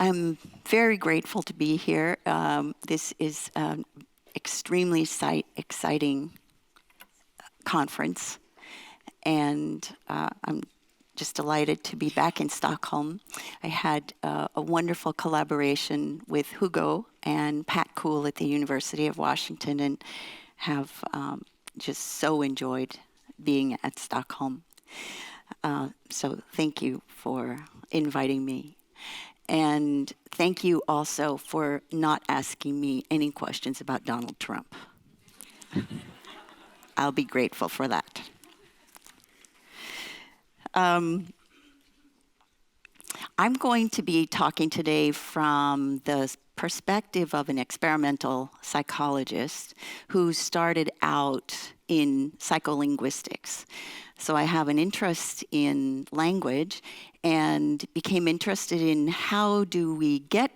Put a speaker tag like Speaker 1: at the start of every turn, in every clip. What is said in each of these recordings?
Speaker 1: I'm very grateful to be here. This is an extremely exciting conference, and I'm just delighted to be back in Stockholm. I had a wonderful collaboration with Hugo and Pat Kuhl at the University of Washington, and have just so enjoyed being at Stockholm. So thank you for inviting me. And thank you also for not asking me any questions about Donald Trump. I'll be grateful for that. I'm going to be talking today from the perspective of an experimental psychologist who started out in psycholinguistics. So I have an interest in language and became interested in how do we get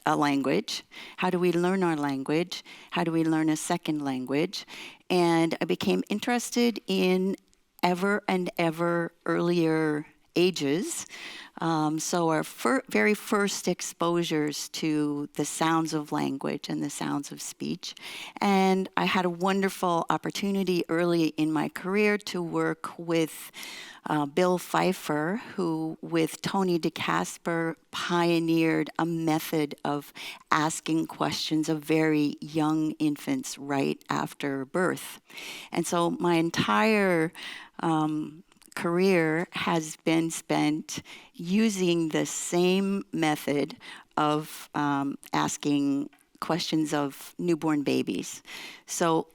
Speaker 1: a language, how do we learn our language, how do we learn a second language, and I became interested in ever and ever earlier ages. So our very first exposures to the sounds of language and the sounds of speech. And I had a wonderful opportunity early in my career to work with Bill Pfeiffer, who with Tony DeCasper pioneered a method of asking questions of very young infants right after birth. And so my entire career has been spent using the same method of asking questions of newborn babies. So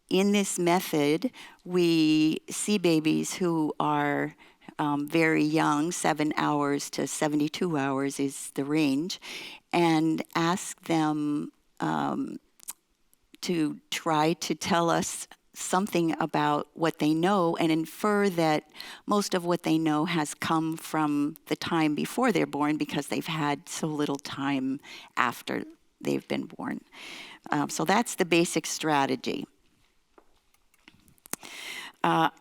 Speaker 1: in this method, we see babies who are very young, 7 hours to 72 hours is the range, and ask them to try to tell us something about what they know and infer that most of what they know has come from the time before they're born because they've had so little time after they've been born. So that's the basic strategy. I'm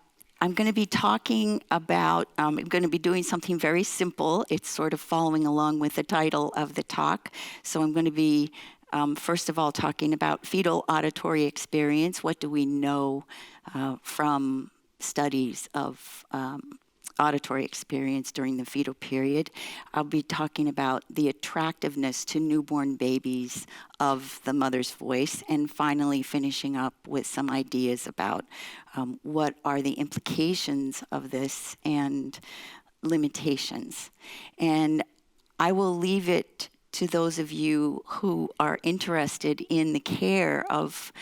Speaker 1: going to be talking about, I'm going to be doing something very simple. It's sort of following along with the title of the talk. So I'm going to be first of all, talking about fetal auditory experience. What do we know from studies of auditory experience during the fetal period? I'll be talking about the attractiveness to newborn babies of the mother's voice, and finally finishing up with some ideas about what are the implications of this and limitations. And I will leave it to those of you who are interested in the care of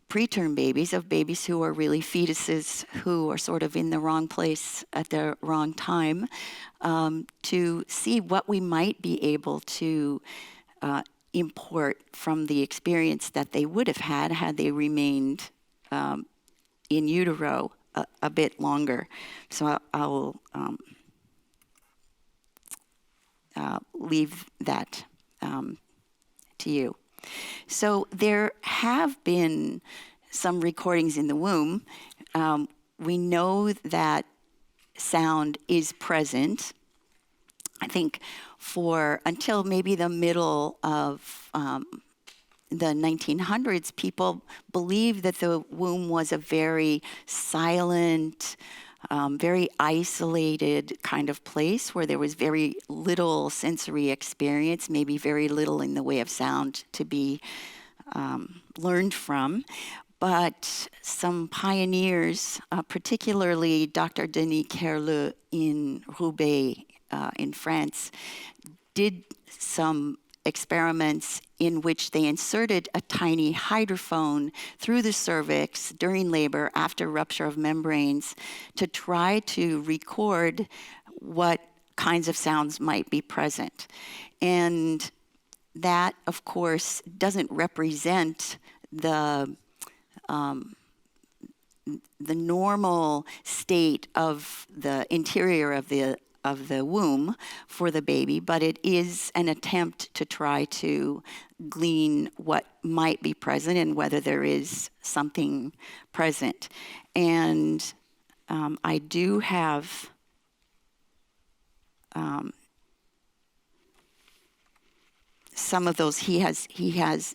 Speaker 1: preterm babies, of babies who are really fetuses, who are sort of in the wrong place at the wrong time, to see what we might be able to import from the experience that they would have had they remained in utero a bit longer. So I'll leave that to you. So there have been some recordings in the womb. We know that sound is present. I think for until maybe the middle of the 1900s, people believed that the womb was a very silent, very isolated kind of place where there was very little sensory experience, maybe very little in the way of sound to be learned from. But some pioneers, particularly Dr. Denis Kerleux in Roubaix in France, did some experiments in which they inserted a tiny hydrophone through the cervix during labor after rupture of membranes to try to record what kinds of sounds might be present. And that, of course, doesn't represent the normal state of the interior of the womb for the baby, but it is an attempt to try to glean what might be present and whether there is something present. And I do have some of those he has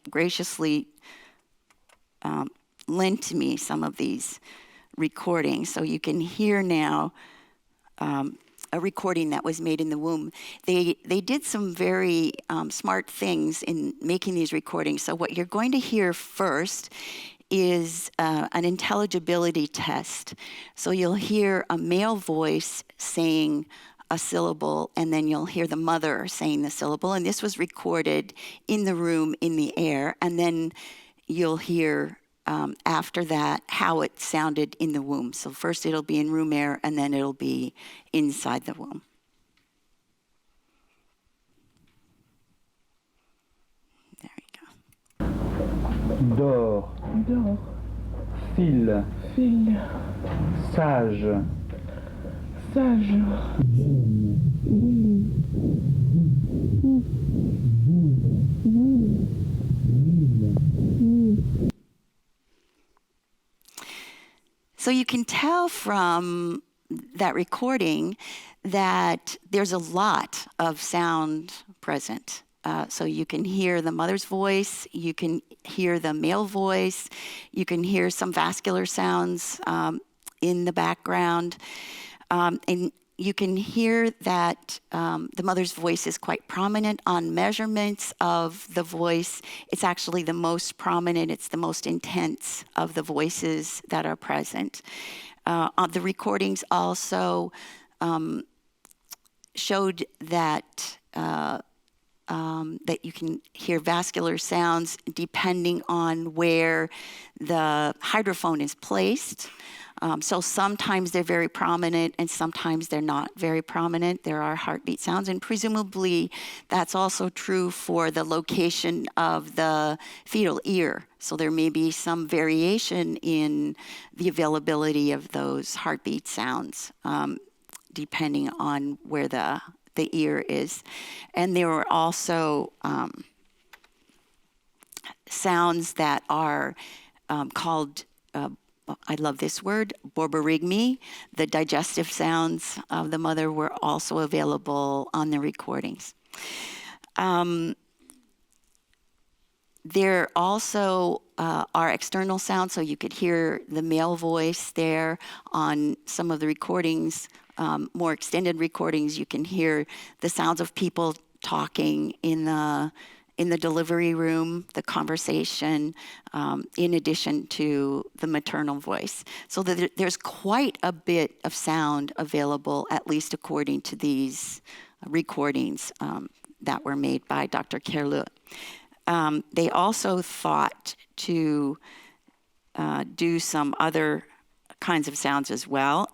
Speaker 1: graciously lent me some of these recordings, so you can hear now a recording that was made in the womb. They did some very smart things in making these recordings. So what you're going to hear first is an intelligibility test. So you'll hear a male voice saying a syllable, and then you'll hear the mother saying the syllable. And this was recorded in the room, in the air. And then you'll hear after that how it sounded in the womb. So first it'll be in room air, and then it'll be inside the womb. There you go.
Speaker 2: Dors,
Speaker 3: Dors,
Speaker 2: file,
Speaker 3: file,
Speaker 2: sage,
Speaker 3: sage,
Speaker 1: So you can tell from that recording that there's a lot of sound present. So you can hear the mother's voice, you can hear the male voice, you can hear some vascular sounds in the background, and you can hear that the mother's voice is quite prominent on measurements of the voice. It's actually the most prominent, it's the most intense of the voices that are present. The recordings also showed that that you can hear vascular sounds depending on where the hydrophone is placed. So sometimes they're very prominent and sometimes they're not very prominent. There are heartbeat sounds, and presumably that's also true for the location of the fetal ear. So there may be some variation in the availability of those heartbeat sounds depending on where the ear is. And there were also sounds that are called I love this word, borborygmi. The digestive sounds of the mother were also available on the recordings. There also are external sounds, so you could hear the male voice there on some of the recordings. More extended recordings, you can hear the sounds of people talking in the delivery room, the conversation, in addition to the maternal voice. So there's quite a bit of sound available, at least according to these recordings that were made by Dr. Kerleu. They also thought to do some other kinds of sounds as well.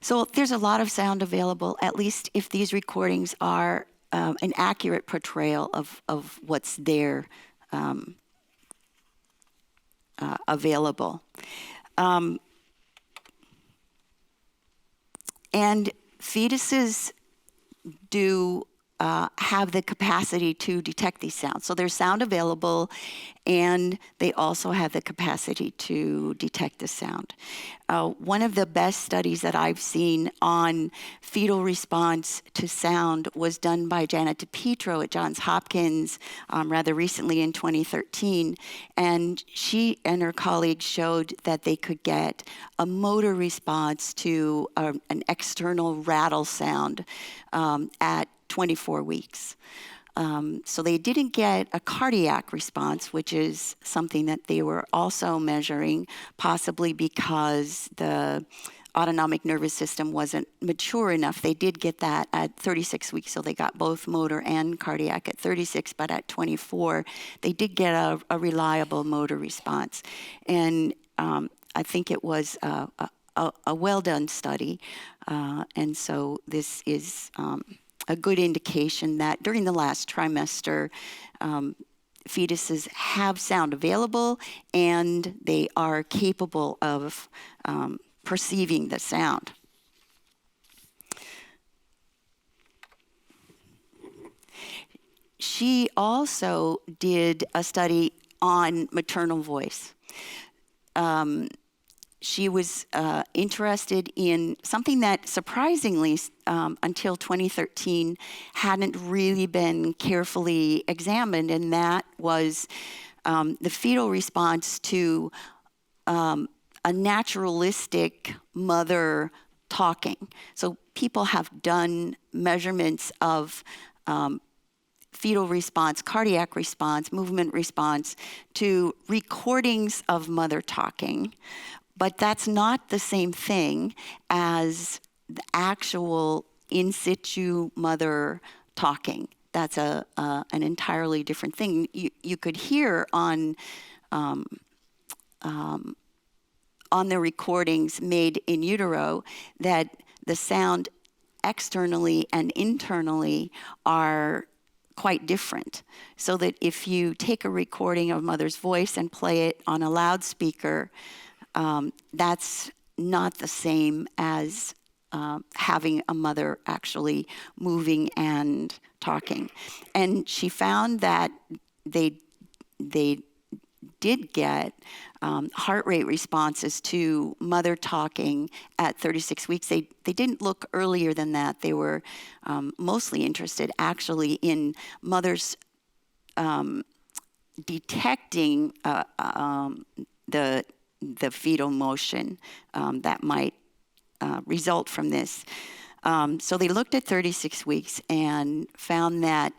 Speaker 1: So there's a lot of sound available, at least if these recordings are an accurate portrayal of what's there available. And fetuses do have the capacity to detect these sounds. So there's sound available, and they also have the capacity to detect the sound. One of the best studies that I've seen on fetal response to sound was done by Janet DiPietro at Johns Hopkins rather recently in 2013. And she and her colleagues showed that they could get a motor response to an external rattle sound at 24 weeks. So they didn't get a cardiac response, which is something that they were also measuring, possibly because the autonomic nervous system wasn't mature enough. They did get that at 36 weeks, so they got both motor and cardiac at 36, but at 24, they did get a reliable motor response. And I think it was a well-done study, and so this is a good indication that during the last trimester, fetuses have sound available and they are capable of perceiving the sound. She also did a study on maternal voice. She was interested in something that surprisingly, until 2013, hadn't really been carefully examined, and that was the fetal response to a naturalistic mother talking. So people have done measurements of fetal response, cardiac response, movement response to recordings of mother talking. But that's not the same thing as the actual in situ mother talking. That's an entirely different thing. You could hear on the recordings made in utero that the sound externally and internally are quite different. So that if you take a recording of mother's voice and play it on a loudspeaker, that's not the same as having a mother actually moving and talking. And she found that they did get heart rate responses to mother talking at 36 weeks. They didn't look earlier than that. They were mostly interested actually in mothers detecting the fetal motion that might result from this. So they looked at 36 weeks and found that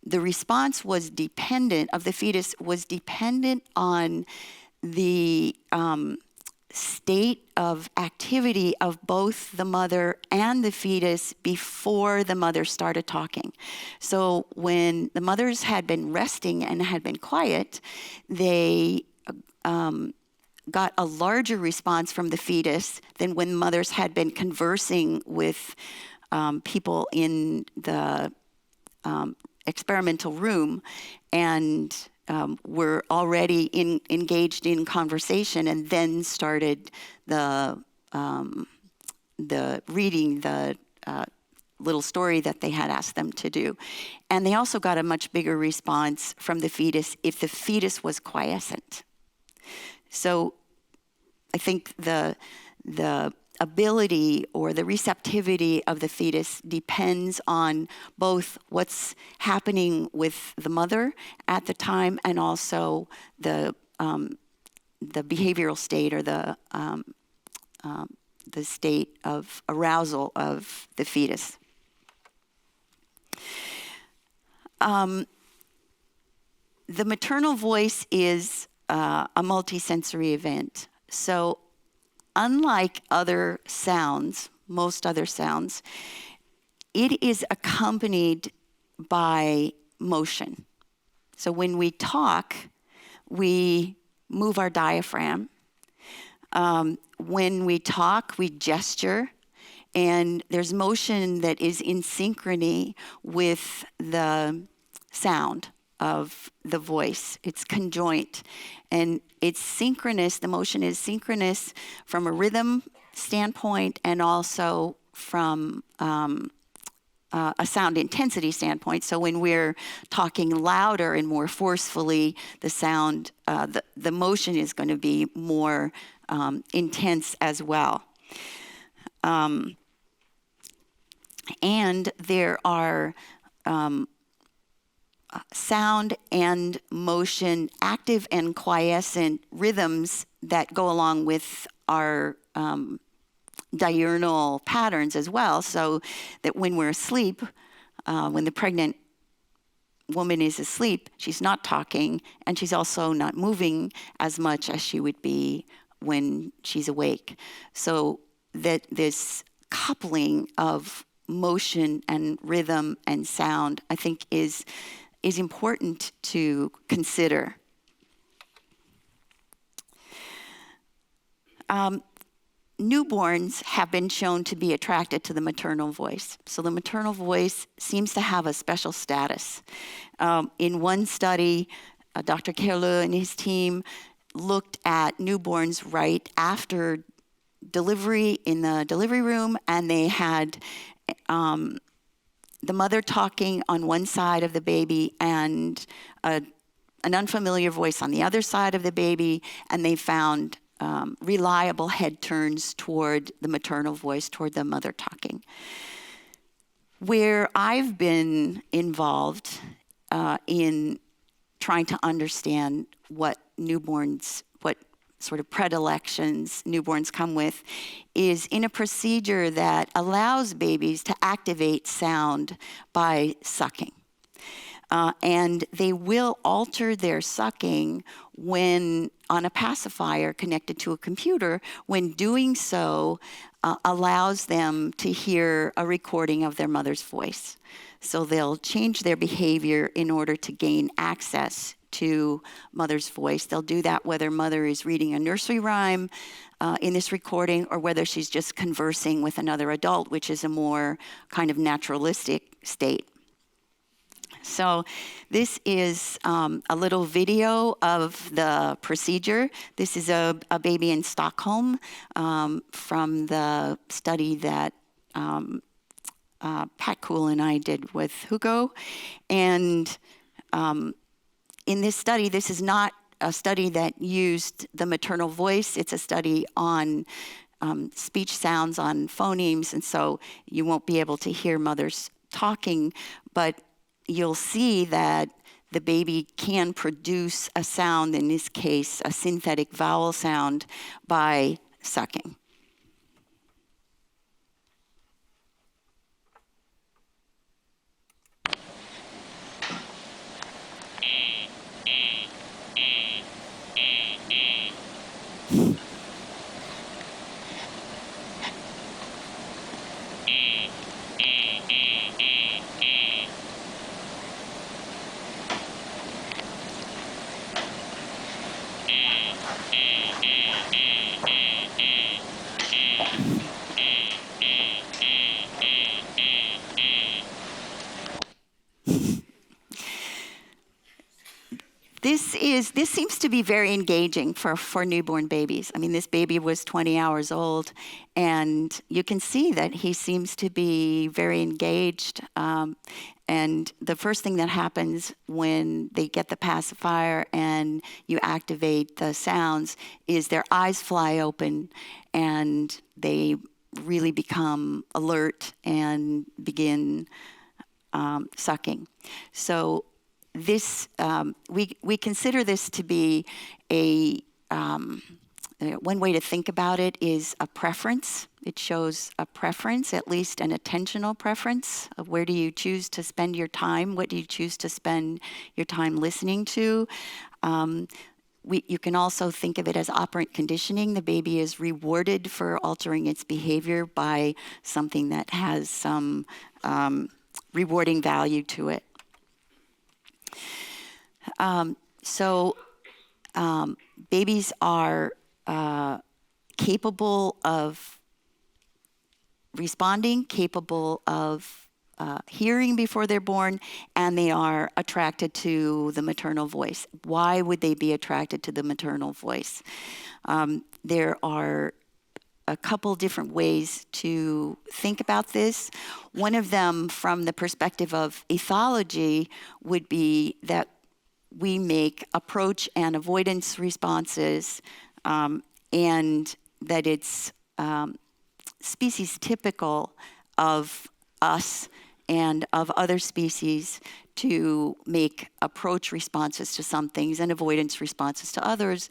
Speaker 1: the response was dependent, of the fetus, was dependent on the state of activity of both the mother and the fetus before the mother started talking. So when the mothers had been resting and had been quiet, they got a larger response from the fetus than when mothers had been conversing with people in the experimental room and were already engaged in conversation, and then started the reading the little story that they had asked them to do. And they also got a much bigger response from the fetus if the fetus was quiescent. So I think the ability or the receptivity of the fetus depends on both what's happening with the mother at the time and also the behavioral state or the state of arousal of the fetus. The maternal voice is a multisensory event. So unlike other sounds, most other sounds, it is accompanied by motion. So when we talk, we move our diaphragm. When we talk, we gesture, and there's motion that is in synchrony with the sound of the voice. It's conjoint, and it's synchronous. The motion is synchronous from a rhythm standpoint and also from a sound intensity standpoint. So when we're talking louder and more forcefully, the sound, the motion is going to be more intense as well. And there are sound and motion, active and quiescent rhythms that go along with our diurnal patterns as well, so that when we're asleep, when the pregnant woman is asleep, she's not talking, and she's also not moving as much as she would be when she's awake. So that this coupling of motion and rhythm and sound, I think, is important to consider. Newborns have been shown to be attracted to the maternal voice. So the maternal voice seems to have a special status. In one study, Dr. Kerlö and his team looked at newborns right after delivery in the delivery room, and they had the mother talking on one side of the baby and an unfamiliar voice on the other side of the baby, and they found reliable head turns toward the maternal voice, toward the mother talking. Where I've been involved in trying to understand what sort of predilections newborns come with is in a procedure that allows babies to activate sound by sucking. And they will alter their sucking when on a pacifier connected to a computer, when doing so allows them to hear a recording of their mother's voice. So they'll change their behavior in order to gain access to mother's voice. They'll do that whether mother is reading a nursery rhyme in this recording or whether she's just conversing with another adult, which is a more kind of naturalistic state. So this is a little video of the procedure. This is a baby in Stockholm from the study that Pat Kuhl and I did with Hugo. And in this study, this is not a study that used the maternal voice. It's a study on speech sounds, on phonemes, and so you won't be able to hear mothers talking, but you'll see that the baby can produce a sound, in this case, a synthetic vowel sound, by sucking. This seems to be very engaging for newborn babies. I mean, this baby was 20 hours old, and you can see that he seems to be very engaged. And the first thing that happens when they get the pacifier and you activate the sounds is their eyes fly open and they really become alert and begin sucking. So this, we consider this to be one way to think about it is a preference. It shows a preference, at least an attentional preference of where do you choose to spend your time, what do you choose to spend your time listening to. You can also think of it as operant conditioning. The baby is rewarded for altering its behavior by something that has some rewarding value to it. Babies are capable of responding, capable of hearing before they're born, and they are attracted to the maternal voice. Why would they be attracted to the maternal voice? There are a couple different ways to think about this. One of them, from the perspective of ethology, would be that we make approach and avoidance responses, and that it's species typical of us and of other species to make approach responses to some things and avoidance responses to others,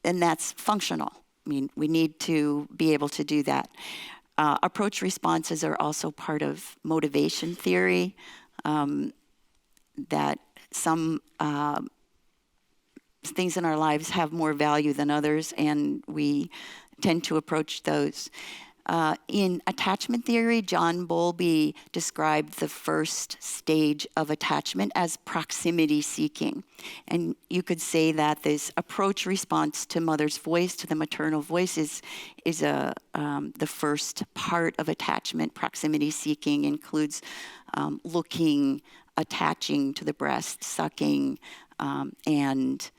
Speaker 1: and that's functional. I mean, we need to be able to do that. Approach responses are also part of motivation theory. that some things in our lives have more value than others, and we tend to approach those. In attachment theory, John Bowlby described the first stage of attachment as proximity seeking. And you could say that this approach response to mother's voice, to the maternal voice, is the first part of attachment. Proximity seeking includes looking, attaching to the breast, sucking, and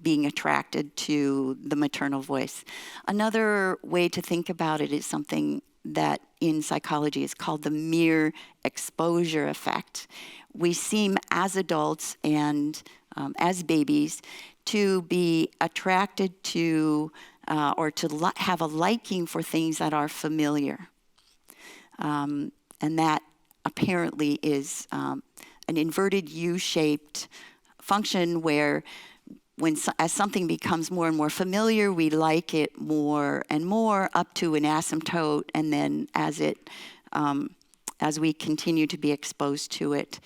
Speaker 1: being attracted to the maternal voice. Another way to think about it is something that in psychology is called the mere exposure effect. We seem as adults and as babies to be attracted to or to have a liking for things that are familiar. And that apparently is an inverted U-shaped function where as something becomes more and more familiar, we like it more and more up to an asymptote, and then as we continue to be exposed to it,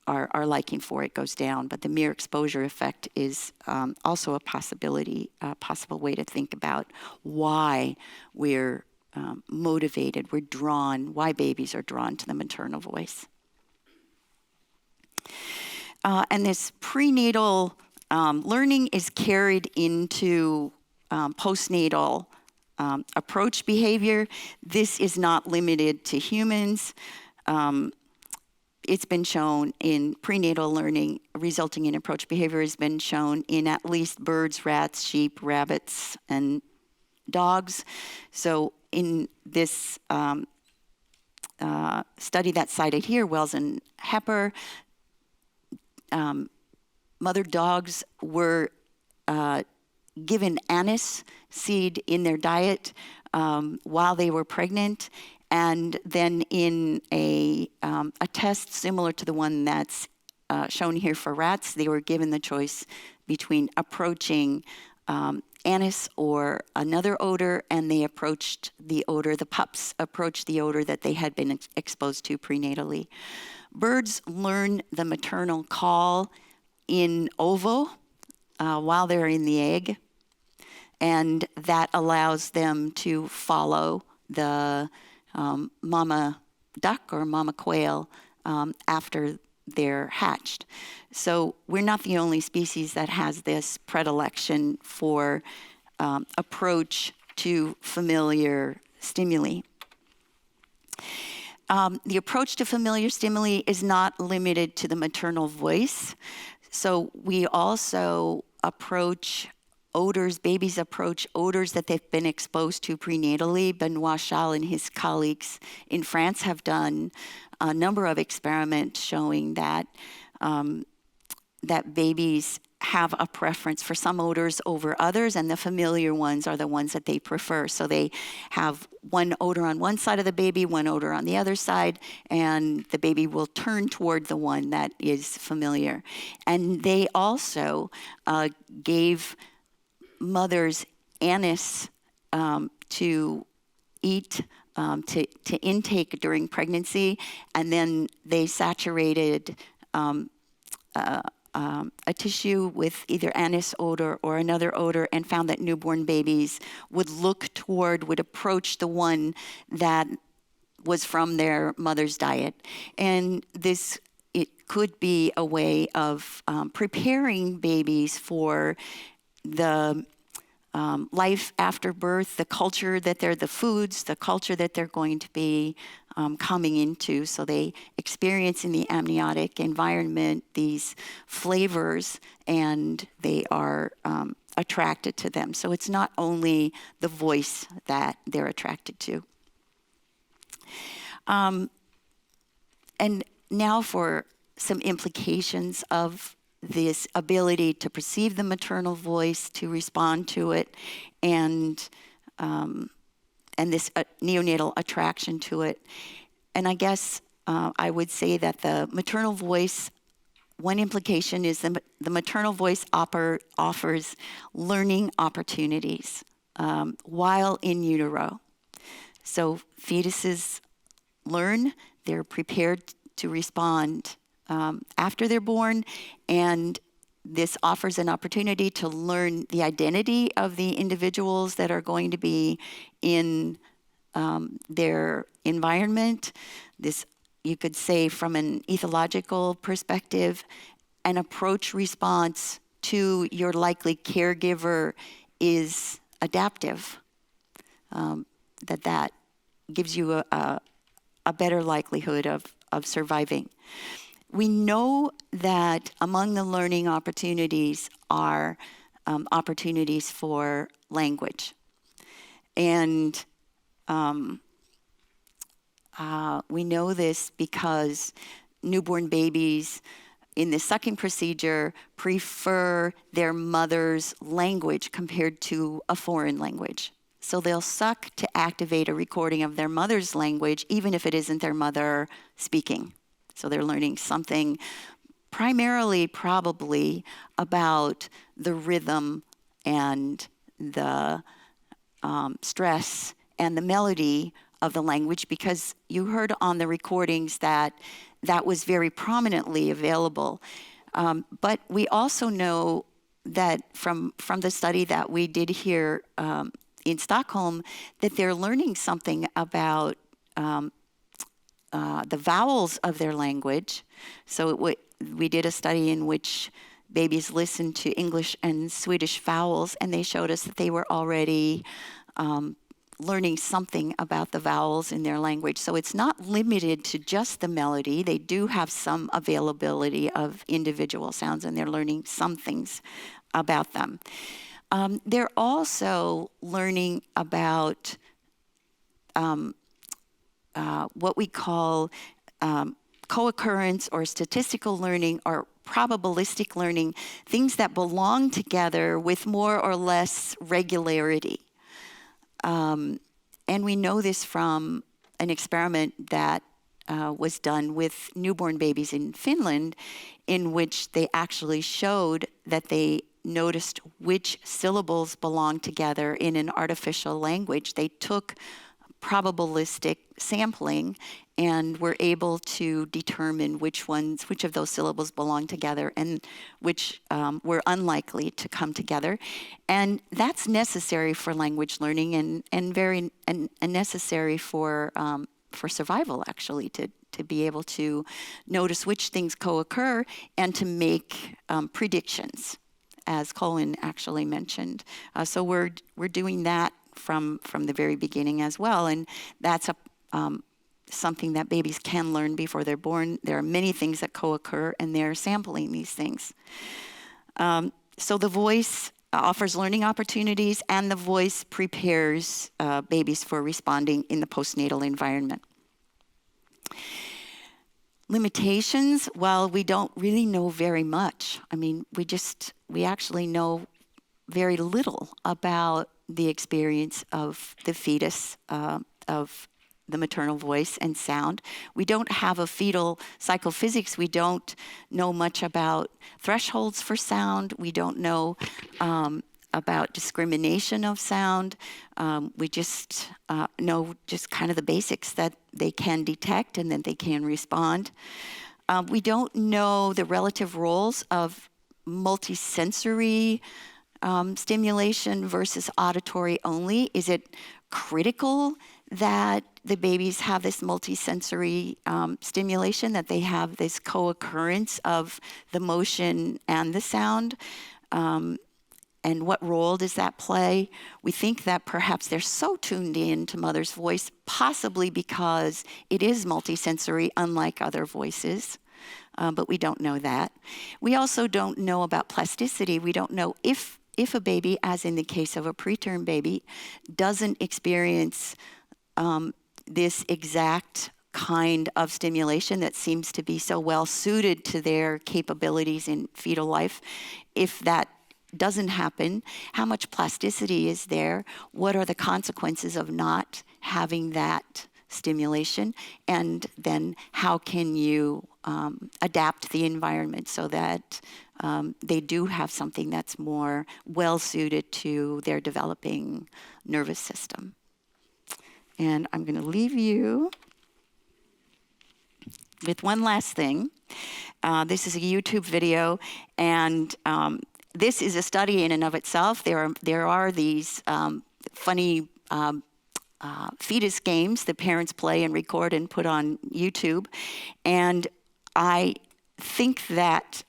Speaker 1: our liking for it goes down. But the mere exposure effect is also a possible way to think about why we're motivated, we're drawn, why babies are drawn to the maternal voice. And this prenatal learning is carried into postnatal approach behavior. This is not limited to humans. It's been shown in prenatal learning resulting in approach behavior has been shown in at least birds, rats, sheep, rabbits, and dogs. So in this study that's cited here, Wells and Hepper, mother dogs were given anise seed in their diet while they were pregnant, and then in a test similar to the one that's shown here for rats, they were given the choice between approaching anise or another odor, and they approached the odor, the pups approached the odor that they had been exposed to prenatally. Birds learn the maternal call in ovo while they're in the egg, and that allows them to follow the mama duck or mama quail after they're hatched. So we're not the only species that has this predilection for approach to familiar stimuli. The approach to familiar stimuli is not limited to the maternal voice. So we also approach odors, babies approach odors that they've been exposed to prenatally. Benoit Schall and his colleagues in France have done a number of experiments showing that that babies have a preference for some odors over others, and the familiar ones are the ones that they prefer. So they have one odor on one side of the baby, one odor on the other side, and the baby will turn toward the one that is familiar. And they also gave mothers anise to eat, to intake during pregnancy, and then they saturated a tissue with either anise odor or another odor, and found that newborn babies would approach the one that was from their mother's diet. And it could be a way of preparing babies for the life after birth, the culture that the foods, the culture that they're going to be coming into. So they experience in the amniotic environment these flavors, and they are attracted to them. So it's not only the voice that they're attracted to. And now for some implications of this ability to perceive the maternal voice, to respond to it, and this neonatal attraction to it. And I guess I would say that the maternal voice, one implication is the maternal voice offers learning opportunities while in utero. So fetuses learn, they're prepared to respond after they're born, and this offers an opportunity to learn the identity of the individuals that are going to be in their environment. This, you could say, from an ethological perspective, an approach response to your likely caregiver is adaptive. That gives you a better likelihood of surviving. We know that among the learning opportunities are opportunities for language. And we know this because newborn babies in the sucking procedure prefer their mother's language compared to a foreign language. So they'll suck to activate a recording of their mother's language, even if it isn't their mother speaking. So they're learning something primarily probably about the rhythm and the stress and the melody of the language, because you heard on the recordings that was very prominently available. But we also know that from the study that we did here in Stockholm, that they're learning something about the vowels of their language. So we did a study in which babies listened to English and Swedish vowels, and they showed us that they were already learning something about the vowels in their language. So it's not limited to just the melody. They do have some availability of individual sounds, and they're learning some things about them. They're also learning about what we call co-occurrence or statistical learning or probabilistic learning, things that belong together with more or less regularity. And we know this from an experiment that was done with newborn babies in Finland, in which they actually showed that they noticed which syllables belong together in an artificial language. They took probabilistic sampling and were able to determine which of those syllables belong together and which were unlikely to come together. And that's necessary for language learning and very necessary for survival, actually, to be able to notice which things co-occur and to make predictions, as Colin actually mentioned. So we're doing that from the very beginning as well, and that's something that babies can learn before they're born. There are many things that co-occur, and they're sampling these things. So the voice offers learning opportunities, and the voice prepares babies for responding in the postnatal environment. Limitations, well, we don't really know very much. I mean, we actually know very little about the experience of the fetus, of the maternal voice and sound. We don't have a fetal psychophysics. We don't know much about thresholds for sound. We don't know about discrimination of sound. We just know just kind of the basics, that they can detect and that they can respond. We don't know the relative roles of multisensory stimulation versus auditory only. Is it critical that the babies have this multisensory stimulation, that they have this co-occurrence of the motion and the sound? And what role does that play? We think that perhaps they're so tuned in to mother's voice, possibly because it is multisensory, unlike other voices. But we don't know that. We also don't know about plasticity. We don't know if a baby, as in the case of a preterm baby, doesn't experience this exact kind of stimulation that seems to be so well suited to their capabilities in fetal life. If that doesn't happen, how much plasticity is there? What are the consequences of not having that stimulation? And then how can you adapt the environment so that they do have something that's more well suited to their developing nervous system? And I'm going to leave you with one last thing. This is a YouTube video, and this is a study in and of itself. There are these funny fetus games that parents play and record and put on YouTube, and I think that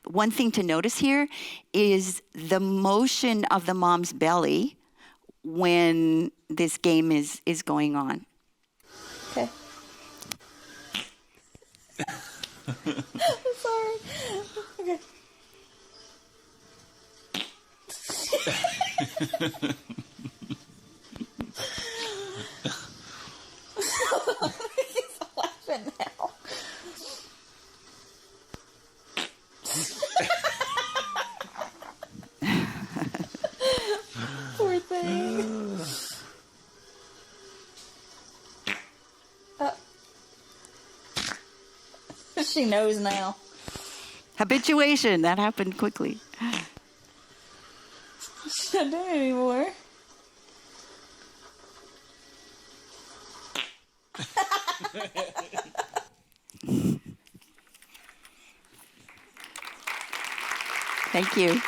Speaker 1: one thing to notice here is the motion of the mom's belly when this game is going on.
Speaker 4: Okay. Sorry. Okay. He's laughing now. Poor thing. She knows now.
Speaker 1: Habituation, that happened quickly.
Speaker 4: She's not doing it anymore.
Speaker 1: Thank you.